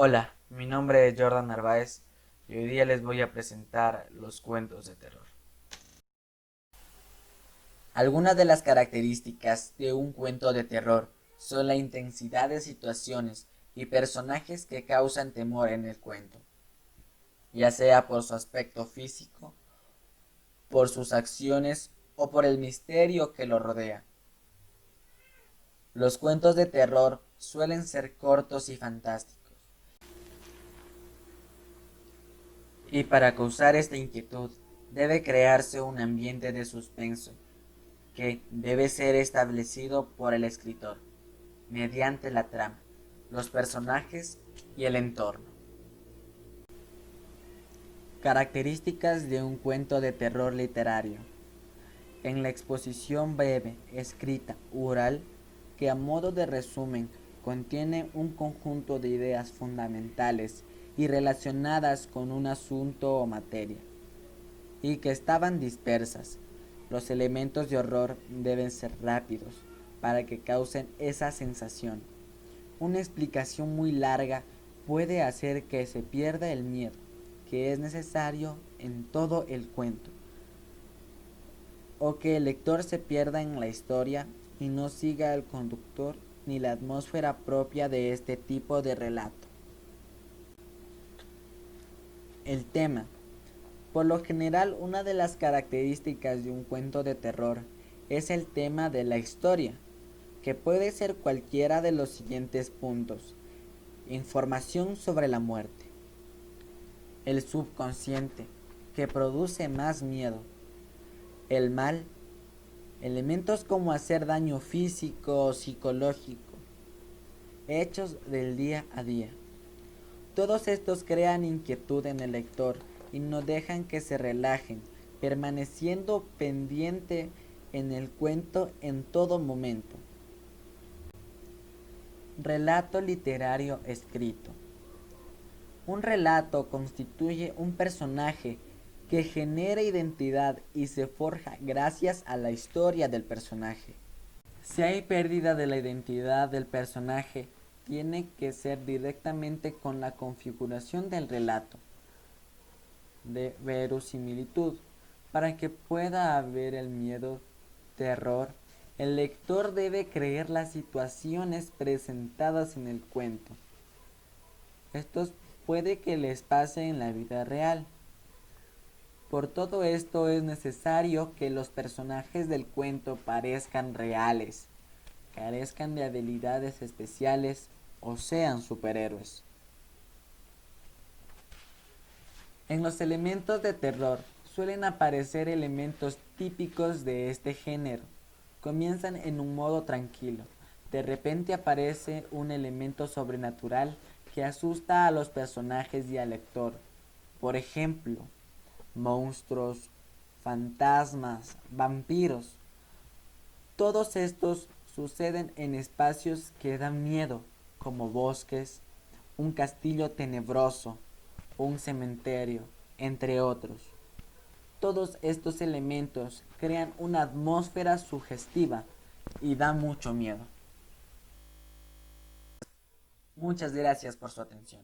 Hola, mi nombre es Jordan Narváez y hoy día les voy a presentar los cuentos de terror. Algunas de las características de un cuento de terror son la intensidad de situaciones y personajes que causan temor en el cuento, ya sea por su aspecto físico, por sus acciones o por el misterio que lo rodea. Los cuentos de terror suelen ser cortos y fantásticos, y para causar esta inquietud debe crearse un ambiente de suspenso que debe ser establecido por el escritor mediante la trama, los personajes y el entorno. Características de un cuento de terror literario. En la exposición breve, escrita, oral, que a modo de resumen contiene un conjunto de ideas fundamentales y relacionadas con un asunto o materia, y que estaban dispersas. Los elementos de horror deben ser rápidos para que causen esa sensación. Una explicación muy larga puede hacer que se pierda el miedo, que es necesario en todo el cuento, o que el lector se pierda en la historia y no siga al conductor ni la atmósfera propia de este tipo de relato. El tema. Por lo general, una de las características de un cuento de terror es el tema de la historia, que puede ser cualquiera de los siguientes puntos. Información sobre la muerte. El subconsciente, que produce más miedo. El mal. Elementos como hacer daño físico o psicológico. Hechos del día a día. Todos estos crean inquietud en el lector y no dejan que se relajen, permaneciendo pendiente en el cuento en todo momento. Relato literario escrito. Un relato constituye un personaje que genera identidad y se forja gracias a la historia del personaje. Si hay pérdida de la identidad del personaje, tiene que ser directamente con la configuración del relato de verosimilitud. Para que pueda haber el miedo, terror, el lector debe creer las situaciones presentadas en el cuento. Estos puede que les pase en la vida real. Por todo esto es necesario que los personajes del cuento parezcan reales, carezcan de habilidades especiales o sean superhéroes. En los elementos de terror suelen aparecer elementos típicos de este género. Comienzan en un modo tranquilo. De repente aparece un elemento sobrenatural que asusta a los personajes y al lector. Por ejemplo, monstruos, fantasmas, vampiros. Todos estos suceden en espacios que dan miedo, como bosques, un castillo tenebroso, un cementerio, entre otros. Todos estos elementos crean una atmósfera sugestiva y da mucho miedo. Muchas gracias por su atención.